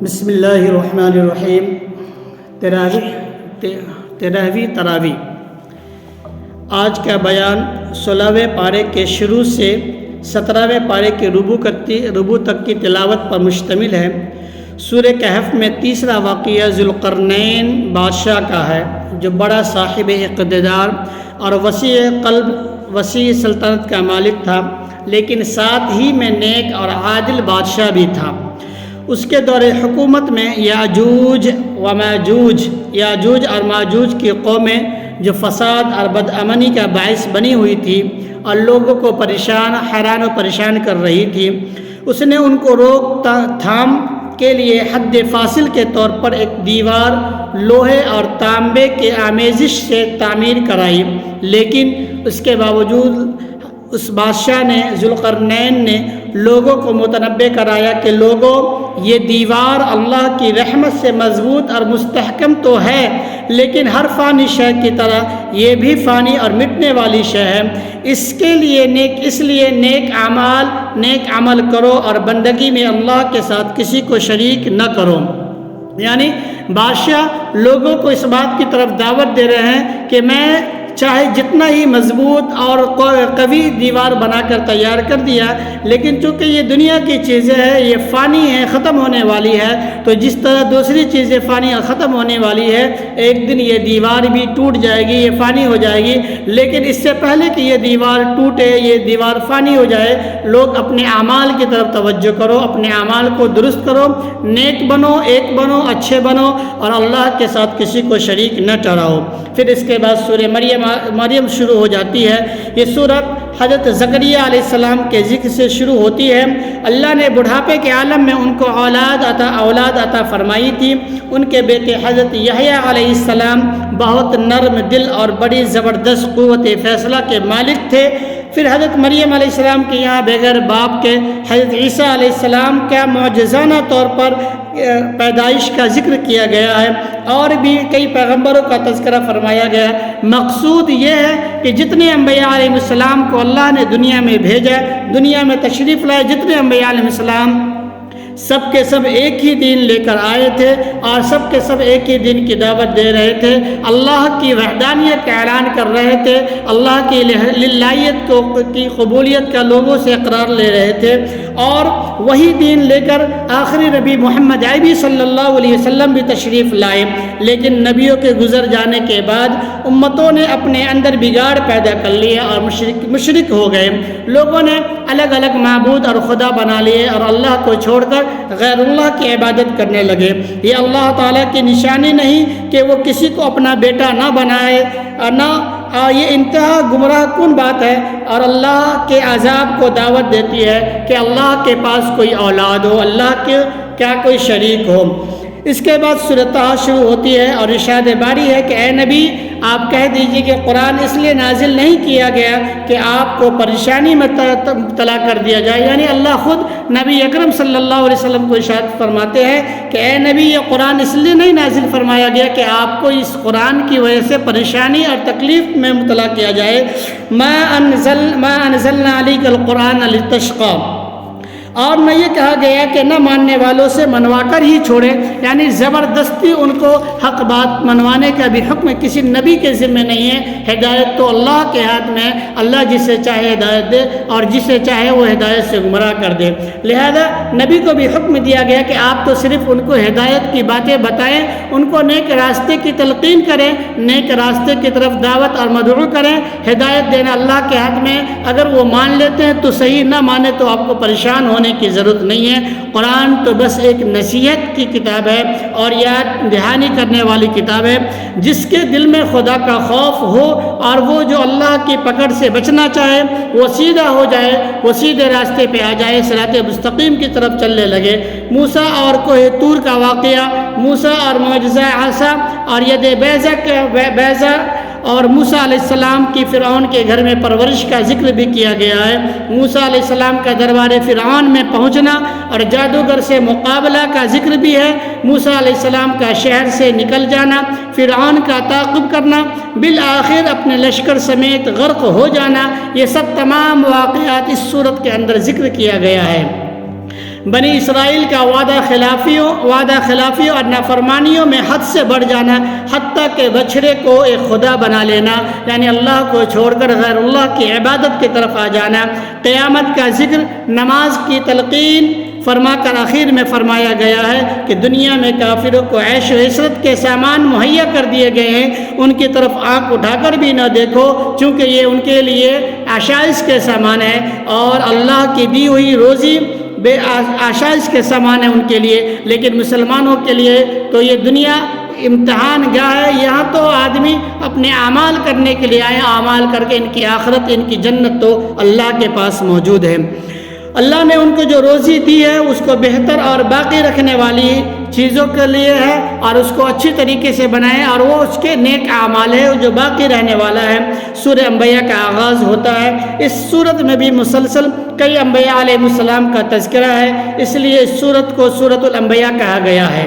بسم اللہ الرحمن الرحیم۔ تیرہویں تراویح۔ آج کا بیان 16ویں پارے کے شروع سے 17ویں پارے کے ربوع تک کی تلاوت پر مشتمل ہے۔ سورہ کہف میں تیسرا واقعہ ذوالقرنین بادشاہ کا ہے، جو بڑا صاحب اقتدار اور وسیع قلب وسیع سلطنت کا مالک تھا، لیکن ساتھ ہی میں نیک اور عادل بادشاہ بھی تھا۔ اس کے دور حکومت میں یاجوج اور ماجوج کی قومیں جو فساد اور بدامنی کا باعث بنی ہوئی تھی اور لوگوں کو حیران و پریشان کر رہی تھی، اس نے ان کو روک تھام کے لیے حد فاصل کے طور پر ایک دیوار لوہے اور تانبے کے آمیزش سے تعمیر کرائی، لیکن اس کے باوجود اس بادشاہ نے ذوالقرنین نے لوگوں کو متنبہ کرایا کہ لوگوں، یہ دیوار اللہ کی رحمت سے مضبوط اور مستحکم تو ہے، لیکن ہر فانی شے کی طرح یہ بھی فانی اور مٹنے والی شے ہے۔ اس لیے نیک عمل کرو اور بندگی میں اللہ کے ساتھ کسی کو شریک نہ کرو۔ یعنی بادشاہ لوگوں کو اس بات کی طرف دعوت دے رہے ہیں کہ میں چاہے جتنا ہی مضبوط اور قوی دیوار بنا کر تیار کر دیا، لیکن چونکہ یہ دنیا کی چیزیں ہیں، یہ فانی ہے، ختم ہونے والی ہے، تو جس طرح دوسری چیزیں فانی اور ختم ہونے والی ہے، ایک دن یہ دیوار بھی ٹوٹ جائے گی، یہ فانی ہو جائے گی۔ لیکن اس سے پہلے کہ یہ دیوار ٹوٹے، یہ دیوار فانی ہو جائے، لوگ اپنے اعمال کی طرف توجہ کرو، اپنے اعمال کو درست کرو، نیک بنو، ایک بنو، اچھے بنو، اور اللہ کے ساتھ کسی کو شریک نہ ٹھہراؤ۔ پھر اس کے بعد سورہ مریم شروع ہو جاتی ہے۔ یہ سورت حضرت زکریا علیہ السلام کے ذکر سے شروع ہوتی ہے۔ اللہ نے بڑھاپے کے عالم میں ان کو اولاد عطا فرمائی تھی۔ ان کے بیٹے حضرت یحییٰ علیہ السلام بہت نرم دل اور بڑی زبردست قوت فیصلہ کے مالک تھے۔ پھر حضرت مریم علیہ السلام کے یہاں بغیر باپ کے حضرت عیسیٰ علیہ السلام کا معجزانہ طور پر پیدائش کا ذکر کیا گیا ہے، اور بھی کئی پیغمبروں کا تذکرہ فرمایا گیا ہے۔ مقصود یہ ہے کہ جتنے انبیاء علیہ السلام کو اللہ نے دنیا میں بھیجا، دنیا میں تشریف لائے، جتنے انبیاء علیہ السلام سب کے سب ایک ہی دین لے کر آئے تھے، اور سب کے سب ایک ہی دین کی دعوت دے رہے تھے، اللہ کی وحدانیت کا اعلان کر رہے تھے، اللہ کی للہیت کی قبولیت کا لوگوں سے اقرار لے رہے تھے، اور وہی دین لے کر آخری نبی محمد عربی صلی اللہ علیہ وسلم بھی تشریف لائے۔ لیکن نبیوں کے گزر جانے کے بعد امتوں نے اپنے اندر بگاڑ پیدا کر لیا اور مشرک ہو گئے۔ لوگوں نے الگ الگ معبود اور خدا بنا لیے، اور اللہ کو چھوڑ کر غیر اللہ کی عبادت کرنے لگے۔ یہ اللہ تعالیٰ کی نشانی نہیں کہ وہ کسی کو اپنا بیٹا نہ بنائے، یہ انتہا گمراہ کن بات ہے، اور اللہ کے عذاب کو دعوت دیتی ہے کہ اللہ کے پاس کوئی اولاد ہو، اللہ کے کیا کوئی شریک ہو۔ اس کے بعد سورۃ طٰہٰ شروع ہوتی ہے، اور ارشاد باری ہے کہ اے نبی، آپ کہہ دیجئے کہ قرآن اس لیے نازل نہیں کیا گیا کہ آپ کو پریشانی میں مبتلا کر دیا جائے۔ یعنی اللہ خود نبی اکرم صلی اللہ علیہ وسلم کو ارشاد فرماتے ہیں کہ اے نبی، یہ قرآن اس لیے نہیں نازل فرمایا گیا کہ آپ کو اس قرآن کی وجہ سے پریشانی اور تکلیف میں مبتلا کیا جائے۔ ما انزلنا علیک القرآن لتشقی، اور نہ یہ کہا گیا کہ نہ ماننے والوں سے منوا کر ہی چھوڑے، یعنی زبردستی ان کو حق بات منوانے کا بھی حکم کسی نبی کے ذمہ نہیں ہے۔ ہدایت تو اللہ کے ہاتھ میں، اللہ جسے چاہے ہدایت دے اور جسے چاہے وہ ہدایت سے گمراہ کر دے۔ لہذا نبی کو بھی حکم دیا گیا کہ آپ تو صرف ان کو ہدایت کی باتیں بتائیں، ان کو نیک راستے کی تلقین کریں، نیک راستے کی طرف دعوت اور مدعو کریں۔ ہدایت دینا اللہ کے ہاتھ میں، اگر وہ مان لیتے ہیں تو صحیح، نہ مانے تو آپ کو پریشان ہونے کی ضرورت نہیں ہے۔ قرآن تو بس ایک نصیحت کی کتاب ہے اور یاد دہانی کرنے والی کتاب ہے۔ جس کے دل میں خدا کا خوف ہو اور وہ جو اللہ کی پکڑ سے بچنا چاہے، وہ سیدھا ہو جائے، وہ سیدھے راستے پہ آ جائے، صراط مستقیم کی طرف چلنے لگے۔ موسیٰ اور کوہ طور کا واقعہ، موسیٰ اور معجزہ عصا اور ید بیضا اور موسیٰ علیہ السلام کی فرعون کے گھر میں پرورش کا ذکر بھی کیا گیا ہے۔ موسیٰ علیہ السلام کا دربار فرعون میں پہنچنا اور جادوگر سے مقابلہ کا ذکر بھی ہے۔ موسیٰ علیہ السلام کا شہر سے نکل جانا، فرعون کا تعاقب کرنا، بالآخر اپنے لشکر سمیت غرق ہو جانا، یہ سب تمام واقعات اس سورت کے اندر ذکر کیا گیا ہے۔ بنی اسرائیل کا وعدہ خلافیوں اور نافرمانیوں میں حد سے بڑھ جانا، حتیٰ کہ بچھڑے کو ایک خدا بنا لینا، یعنی اللہ کو چھوڑ کر غیر اللہ کی عبادت کی طرف آ جانا۔ قیامت کا ذکر نماز کی تلقین فرما کر آخر میں فرمایا گیا ہے کہ دنیا میں کافروں کو عیش و عشرت کے سامان مہیا کر دیے گئے ہیں، ان کی طرف آنکھ اٹھا کر بھی نہ دیکھو، چونکہ یہ ان کے لیے آشائش کے سامان ہے، اور اللہ کی دی ہوئی روزی بے آشائش کے سامان ہے ان کے لیے۔ لیکن مسلمانوں کے لیے تو یہ دنیا امتحان گاہ ہے، یہاں تو آدمی اپنے اعمال کرنے کے لیے آئے، اعمال کر کے ان کی آخرت، ان کی جنت تو اللہ کے پاس موجود ہے۔ اللہ نے ان کو جو روزی دی ہے اس کو بہتر اور باقی رکھنے والی چیزوں کے لیے ہے، اور اس کو اچھی طریقے سے بنائے، اور وہ اس کے نیک اعمال ہے جو باقی رہنے والا ہے۔ سورہ انبیاء کا آغاز ہوتا ہے، اس سورت میں بھی مسلسل کئی انبیاء علیہ السلام کا تذکرہ ہے، اس لیے اس سورت کو سورۃ الانبیاء کہا گیا ہے۔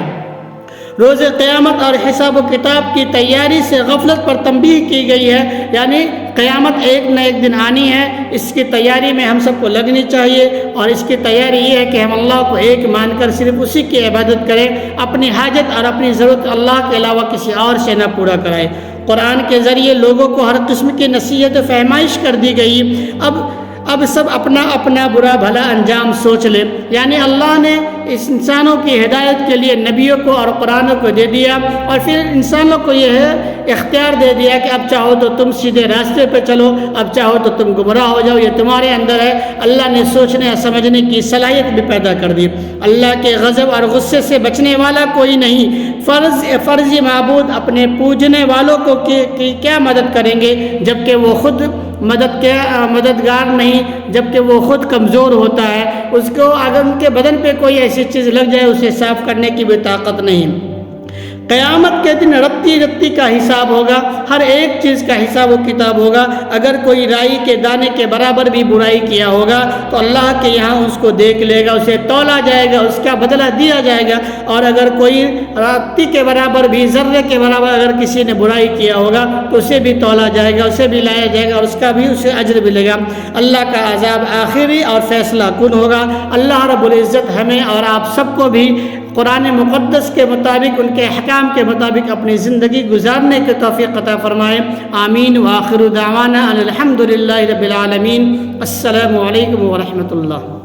روز قیامت اور حساب و کتاب کی تیاری سے غفلت پر تنبیہ کی گئی ہے، یعنی قیامت ایک نہ ایک دن آنی ہے، اس کی تیاری میں ہم سب کو لگنی چاہیے، اور اس کی تیاری یہ ہے کہ ہم اللہ کو ایک مان کر صرف اسی کی عبادت کریں، اپنی حاجت اور اپنی ضرورت اللہ کے علاوہ کسی اور سے نہ پورا کرائیں۔ قرآن کے ذریعے لوگوں کو ہر قسم کی نصیحت و فہمائش کر دی گئی، اب سب اپنا اپنا برا بھلا انجام سوچ لے، یعنی اللہ نے اس انسانوں کی ہدایت کے لیے نبیوں کو اور قرآنوں کو دے دیا، اور پھر انسانوں کو یہ اختیار دے دیا کہ اب چاہو تو تم سیدھے راستے پہ چلو، اب چاہو تو تم گمراہ ہو جاؤ، یہ تمہارے اندر ہے۔ اللہ نے سوچنے اور سمجھنے کی صلاحیت بھی پیدا کر دی۔ اللہ کے غضب اور غصے سے بچنے والا کوئی نہیں، فرضی معبود اپنے پوجنے والوں کو کیا مدد کریں گے جبکہ وہ خود مددگار نہیں، جبکہ وہ خود کمزور ہوتا ہے، اس کو اگر ان کے بدن پہ کوئی ایسی چیز لگ جائے اسے صاف کرنے کی بھی طاقت نہیں۔ قیامت کے دن رتی رتی کا حساب ہوگا، ہر ایک چیز کا حساب و کتاب ہوگا۔ اگر کوئی رائی کے دانے کے برابر بھی برائی کیا ہوگا تو اللہ کے یہاں اس کو دیکھ لے گا، اسے تولا جائے گا، اس کا بدلہ دیا جائے گا، اور اگر کوئی رتی کے برابر بھی، ذرے کے برابر اگر کسی نے برائی کیا ہوگا تو اسے بھی تولا جائے گا، اسے بھی لایا جائے گا، اور اس کا بھی اسے اجر ملے گا۔ اللہ کا عذاب آخری اور فیصلہ کن ہوگا۔ اللہ رب العزت ہمیں اور آپ سب کو بھی قرآن مقدس کے مطابق، ان کے احکام کے مطابق اپنی زندگی گزارنے کی توفیق عطا فرمائے۔ آمین۔ وآخر دعوانا ان الحمد للہ رب العالمین۔ السلام علیکم ورحمۃ اللہ۔